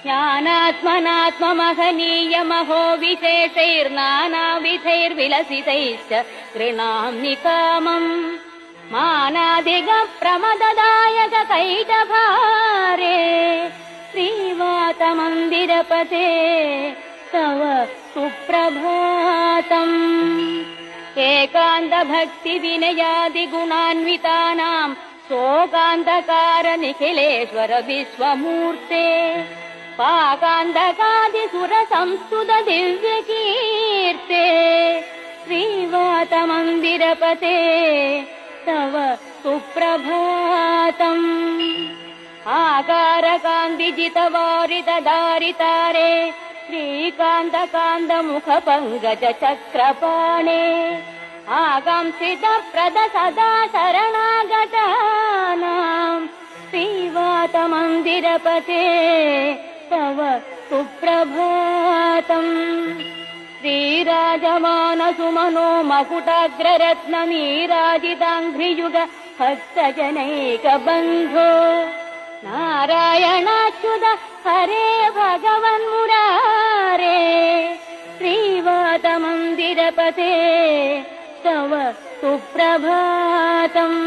ज्ञानात्मनात्ममहनीयमहो विशेषैर्नानाविधैर्विलसितैश्च गृणाम्नि कामम् मानादिगप्रमददायक कैटभारे श्रीवातमन्दिरपते तव सुप्रभातम् एकान्तभक्तिविनयादिगुणान्वितानाम् शोकान्धकार निखिलेश्वर विश्वमूर्ते पाकान्धकादिसुरसंस्तुत दिव्यकीर्ते श्रीवातमन्दिरपते तव सुप्रभातम् आकारकान्तिजितवारितदारितारे श्रीकान्तकान्तमुखपङ्कजचक्रपाणे आकांक्षितप्रद सदा शरणागतानाम् श्रीवातमन्दिरपते तव सुप्रभातम् श्रीराजमानसुमनो मकुटाग्ररत्ननीराजिताङ्घ्रियुग भक्तजनैकबन्धो नारायणाच्युत हरे भगवन्मुरारे श्रीवातमन्दिरपते तव सुप्रभातम्।